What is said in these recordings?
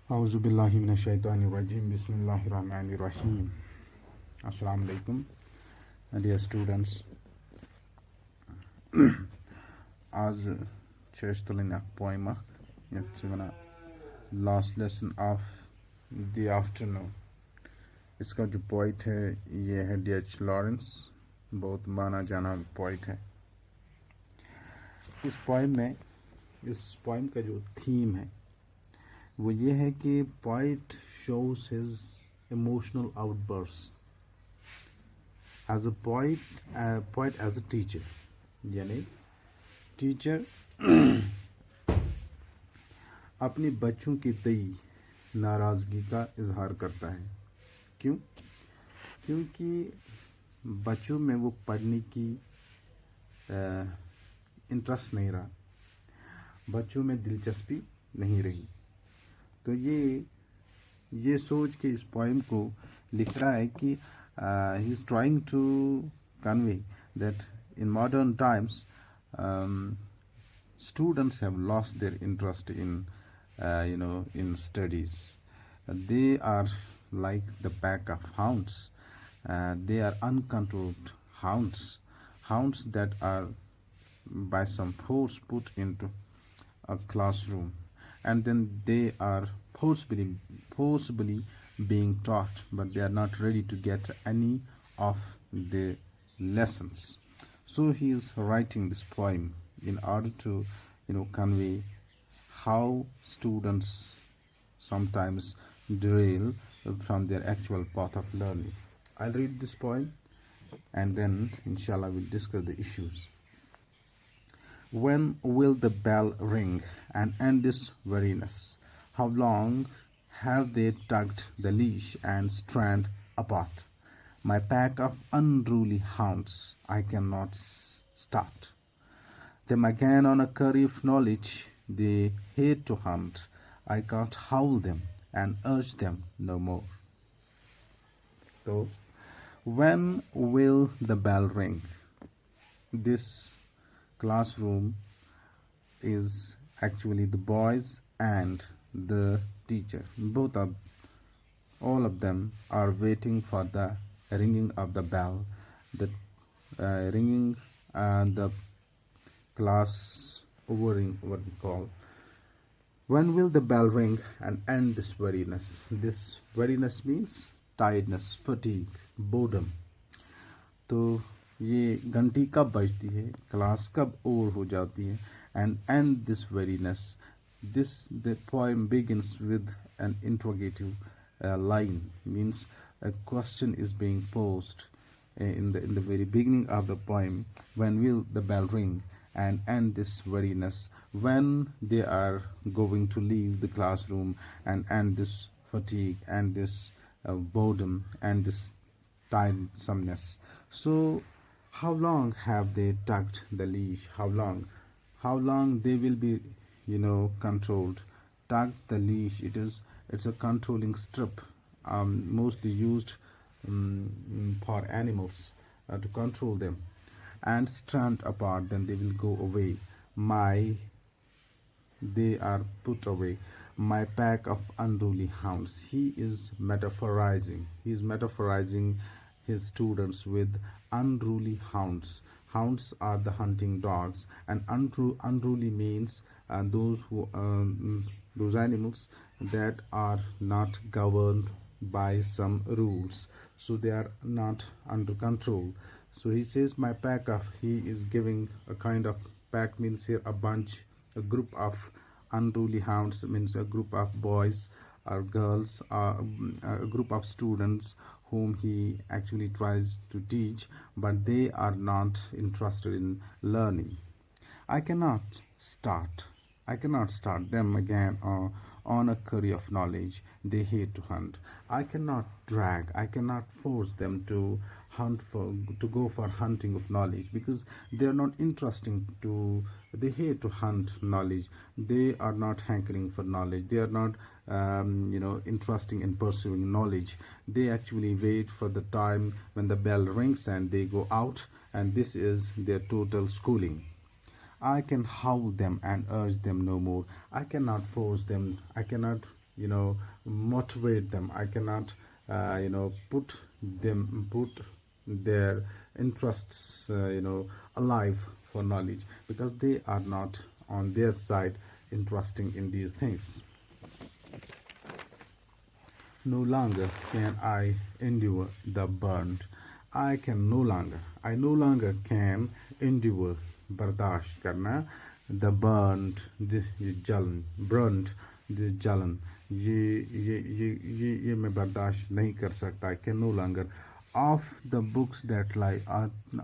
Auzubillahiminash-shaytanir-rajim. Bismillahir-rahmanir-rahim. Assalamu alaikum, dear students. आज चेष्टलिन poem यत्सिवना last lesson of the afternoon. इसका जो poet है ये है D.H. Lawrence, बहुत माना जाना poet है. इस poem का जो theme है वो ये है कि poet shows his emotional outbursts as a poet as a teacher. यानी टीचर अपने बच्चों के तई नाराज़गी का इजहार करता है. क्यों? क्योंकि बच्चों में वो पढ़ने की इंटरेस्ट नहीं रहा, बच्चों में दिलचस्पी नहीं रही. तो ये सोच के इस पोएम को लिख रहा है कि he is trying to convey that in modern times students have lost their interest in in studies. They are like the pack of hounds. They are uncontrolled hounds that are by some force put into a classroom, and then they are forcibly being taught, but they are not ready to get any of the lessons. So he is writing this poem in order to convey how students sometimes derail from their actual path of learning. I'll read this poem and then inshallah we'll discuss the issues. When will the bell ring and end this weariness? How long have they tugged the leash and strand apart? My pack of unruly hounds, I cannot start them again on a curry of knowledge they hate to hunt. I can't howl them and urge them no more. So, when will the bell ring? This classroom is actually the boys and the teacher. All of them are waiting for the ringing of the bell, the ringing and the class overing, what we call. When will the bell ring and end this weariness? This weariness means tiredness, fatigue, boredom. तो ये घंटी कब बजती है, class कब over हो जाती है, and end this weariness. The poem begins with an interrogative line, means a question is being posed in the very beginning of the poem. When will the bell ring and end this weariness? When they are going to leave the classroom and end this fatigue and this boredom and this tiresomeness. So how long have they tugged the leash? How long they will be controlled? Tug the leash, it's a controlling strip, mostly used for animals to control them, and strand apart, then they will go away. They are put away. My pack of unruly hounds. He is metaphorizing his students with unruly hounds. Hounds are the hunting dogs, and unruly means those animals that are not governed by some rules, so they are not under control. So he says, my pack of, he is giving a kind of, pack means here a group of unruly hounds, means a group of boys or girls, a group of students whom he actually tries to teach, but they are not interested in learning. I cannot start them again on a curry of knowledge they hate to hunt. I cannot force them to go for hunting of knowledge, because they are not they hate to hunt knowledge. They are not hankering for knowledge. They are not interested in pursuing knowledge. They actually wait for the time when the bell rings and they go out, and this is their total schooling. I can howl them and urge them no more. I cannot force them. I cannot motivate them. I cannot put their interests alive for knowledge, because they are not on their side interesting in these things. No longer can I endure the burnt. I no longer can endure, बर्दाश्त करना, the burnt, ये जलन, burnt, ये जलन, ये मैं बर्दाश्त नहीं कर सकता. I can no longer. Of the books that lie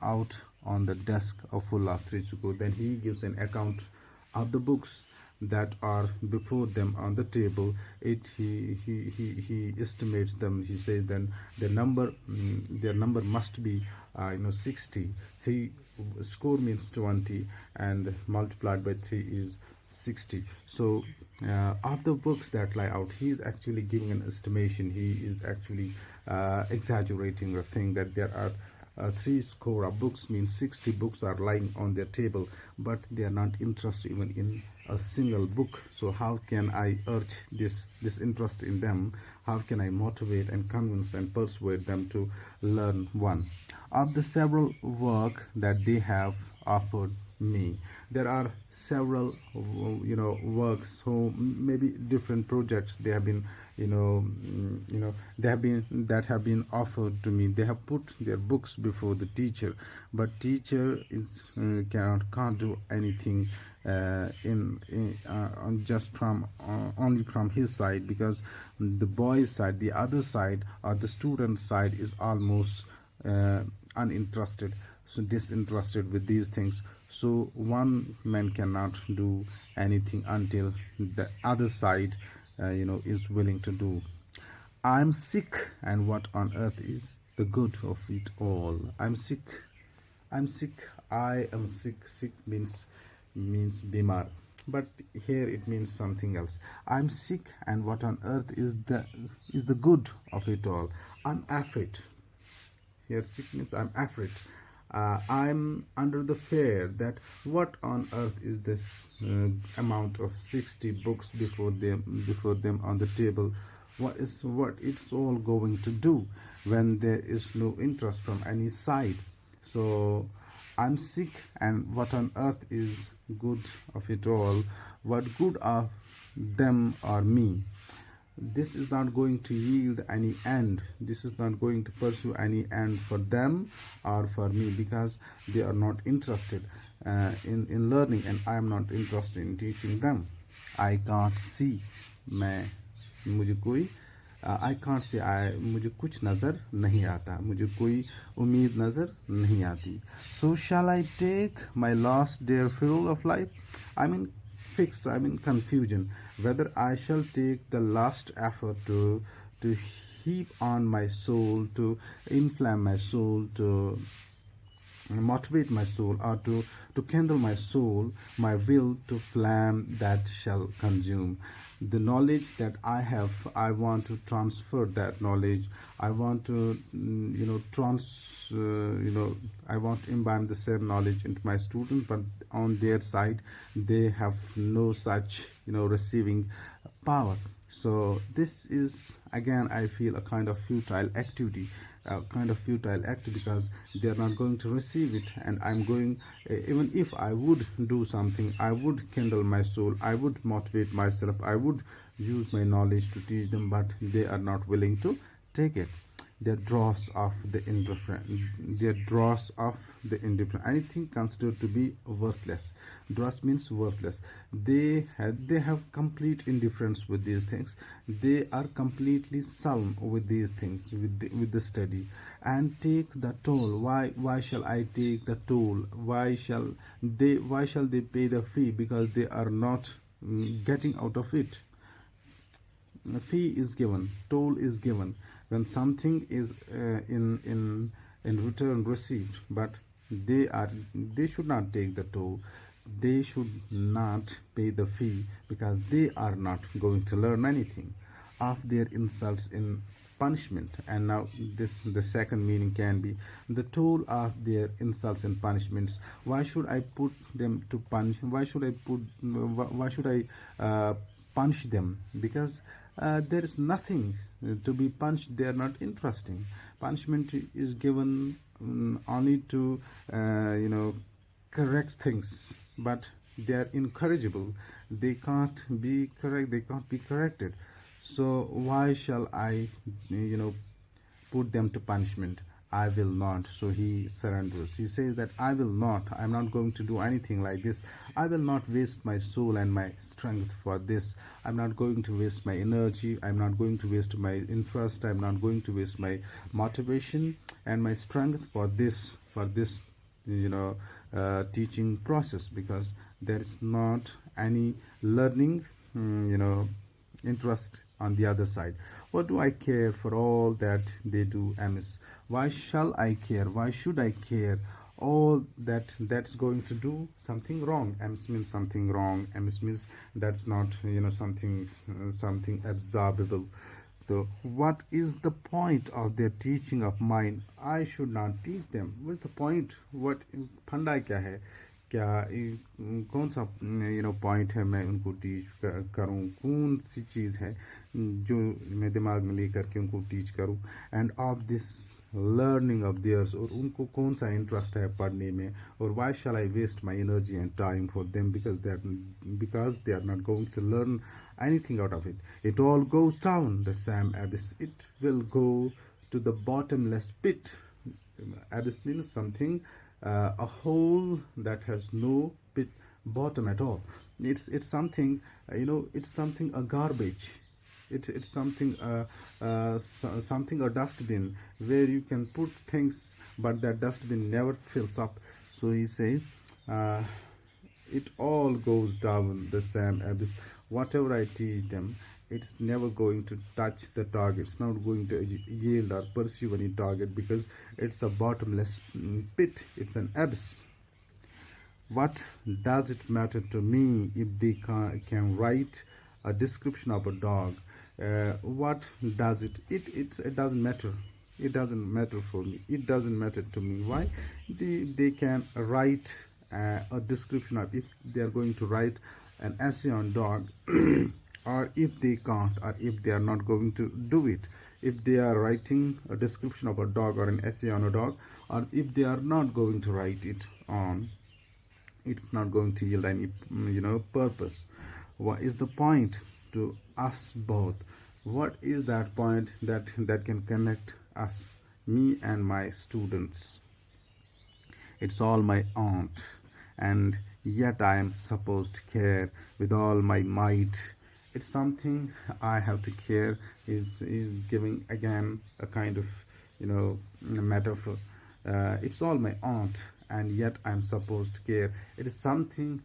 out on the desk of Mullah Trisuko, then he gives an account of the books that are before them on the table. He estimates them. He says then their number must be 60. 3 score means 20, and multiplied by 3 is 60. So of the books that lie out, he is actually giving an estimation. He is actually exaggerating the thing, that there are 3 score of books, means 60 books are lying on their table, but they are not interested even in a single book. So how can I urge this interest in them? How can I motivate and convince and persuade them to learn one? Of the several work that they have offered me, there are several works, who maybe different projects they have been that have been offered to me. They have put their books before the teacher, but teacher is can't do anything just from only from his side, because the boy's side, the other side, or the student side, is almost uninterested, so disinterested with these things. So one man cannot do anything until the other side is willing to do. I'm sick, and what on earth is the good of it all? I'm sick. I am sick. Sick means bimar, but here it means something else. I'm sick, and what on earth is the good of it all? I'm afraid. Here sick means I'm afraid. I'm under the fear that what on earth is this amount of 60 books before them on the table? What it's all going to do when there is no interest from any side? So I'm sick, and what on earth is good of it all? What good of them or me? This is not going to yield any end. This is not going to pursue any end for them or for me, because they are not interested in learning, and I am not interested in teaching them. I can't see. I can't see. मुझे कुछ नज़र नहीं आता. मुझे कोई उम्मीद नज़र नहीं आती. So shall I take my last dear fill of life? I'm in confusion whether I shall take the last effort to heap on my soul, to inflame my soul, to motivate my soul, or to kindle my soul, my will to flame that shall consume. The knowledge that I have, I want to transfer that knowledge. I want to I want to imbibe the same knowledge into my students, but on their side they have no such receiving power. So this is, again, I feel a kind of futile activity, because they are not going to receive it. And I'm going, even if I would do something, I would kindle my soul, I would motivate myself, I would use my knowledge to teach them, but they are not willing to take it. Their draws of the indifferent, anything considered to be worthless. Dross means worthless. They have complete indifference with these things. They are completely sullen with these things, with the study, and take the toll. Why shall I take the toll? Why shall they pay the fee? Because they are not getting out of it. A fee is given, toll is given when something is in return received, but they should not take the toll. They should not pay the fee, because they are not going to learn anything of their insults in punishment. And now the second meaning can be the toll of their insults and punishments. Why should I put them to punish? Why should I punch them, because there is nothing to be punched. They are not interesting. Punishment is given only to correct things, but they are incorrigible. They can't be correct. They can't be corrected. So why shall I put them to punishment? I will not. So he surrenders. He says that I will not. I'm not going to do anything like this. I will not waste my soul and my strength for this. I'm not going to waste my energy. I'm not going to waste my interest. I'm not going to waste my motivation and my strength for this teaching process, because there is not any learning interest on the other side. What do I care for all that they do amiss? Why shall I care? Why should I care? All that's going to do something wrong. Amiss means something wrong. Amiss means that's not something absorbable. So what is the point of their teaching of mine? I should not teach them. What's the point? What फंडा क्या है? क्या कौन सा point है मैं उनको teach करूं? कौन सी चीज़ है जो मैं दिमाग में लेकर के उनको टीच करूं? And of this learning of theirs, और उनको कौन सा इंटरेस्ट है पढ़ने में? और why shall I waste my energy and time for them, because they are not going to learn anything out of it. It all goes down the same abyss. It will go to the bottomless pit. Abyss means something, a hole that has no bottom at all. It's something, it's something a garbage. It's something something a dustbin where you can put things, but that dustbin never fills up. So he says, it all goes down the same abyss. Whatever I teach them, it's never going to touch the target. It's not going to yield or pursue any target, because it's a bottomless pit. It's an abyss. What does it matter to me if they can write a description of a dog? What does it? It doesn't matter. It doesn't matter for me. It doesn't matter to me. Why? They can write a description of, if they are going to write an essay on dog, or if they can't, or if they are not going to do it, if they are writing a description of a dog or an essay on a dog, or if they are not going to write it on, it's not going to yield any purpose. What is the point to us both? What is that point that can connect us, me and my students? It's all my aunt, and yet I am supposed to care with all my might. It's something I have to care. Is giving again a kind of metaphor. It's all my aunt, and yet I'm supposed to care. It is something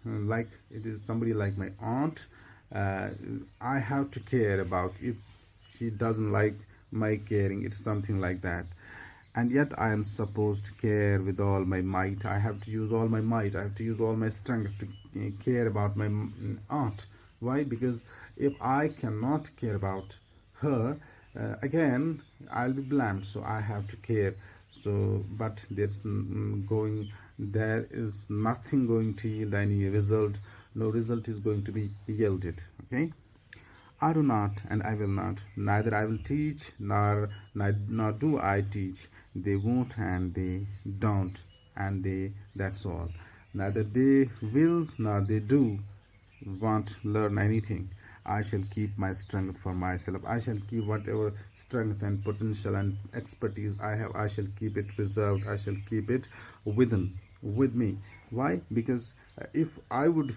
like, it is somebody like my aunt. I have to care about. If she doesn't like my caring, it's something like that. And yet I am supposed to care with all my might. I have to use all my might. I have to use all my strength to care about my aunt. Why? Because if I cannot care about her, again I'll be blamed. So I have to care. So, but there is nothing going to yield any result. No result is going to be yielded. Okay. I do not, and I will not. Neither I will teach, nor do I teach. They won't, and they don't, and that's all. Neither they will, nor they do want learn anything. I shall keep my strength for myself. I shall keep whatever strength and potential and expertise I have. I shall keep it reserved. I shall keep it with me. Why? Because if I would,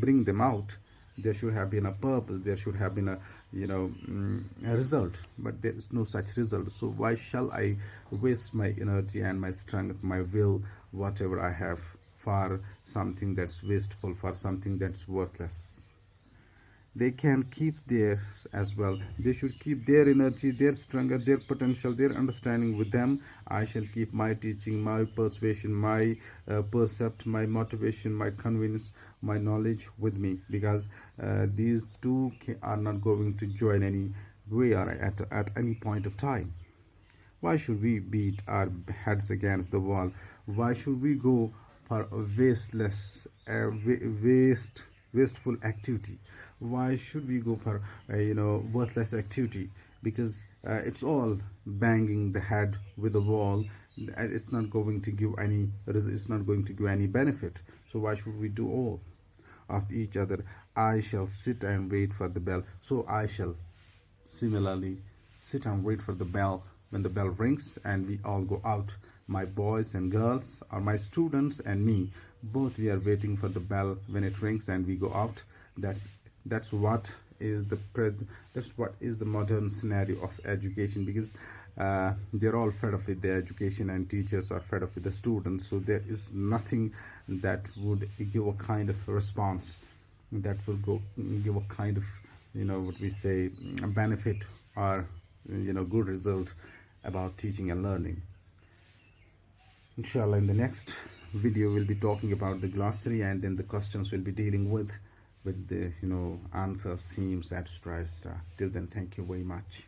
bring them out, there should have been a purpose. There should have been a result, but there is no such result. So why shall I waste my energy and my strength, my will, whatever I have, for something that's wasteful, for something that's worthless? They can keep theirs as well. They should keep their energy, their strength, their potential, their understanding with them. I shall keep my teaching, my persuasion, my percept, my motivation, my convince, my knowledge with me, because these two are not going to join any way or at any point of time. Why should we beat our heads against the wall? Why should we go for a waste wasteful activity? Why should we go for worthless activity? Because it's all banging the head with the wall, and it's not going to give any it's not going to give any benefit. So why should we do all of each other? I shall sit and wait for the bell, so I shall similarly sit and wait for the bell. When the bell rings and we all go out, my boys and girls, or my students and me, both, we are waiting for the bell when it rings and we go out. That's what is that's what is the modern scenario of education, because they're all fed up with their education and teachers are fed up with the students. So there is nothing that would give a kind of response that will go give a kind of what we say a benefit or good result about teaching and learning. Inshallah, in the next video we'll be talking about the glossary, and then the questions we'll be dealing with the answers, themes, etc. Till then, thank you very much.